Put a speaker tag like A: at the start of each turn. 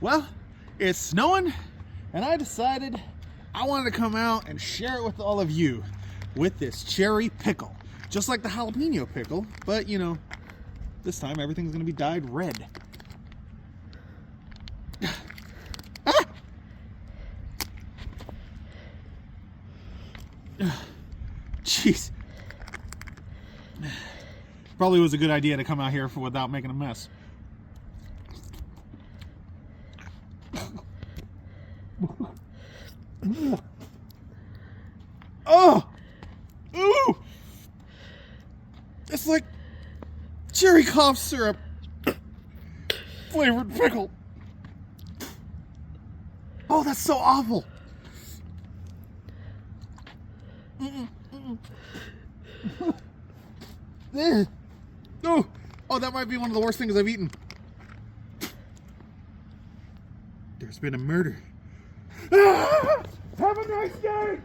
A: Well, it's snowing, and I decided I wanted to come out and share it with all of you with this cherry pickle. Just like the jalapeno pickle, but you know, this time everything's gonna be dyed red. Ah! Jeez. Probably was a good idea to come out here without making a mess. Oh! Ooh! It's like cherry cough syrup flavored pickle. Oh, that's so awful. Oh, that might be one of the worst things I've eaten. There's been a murder. Have a nice day!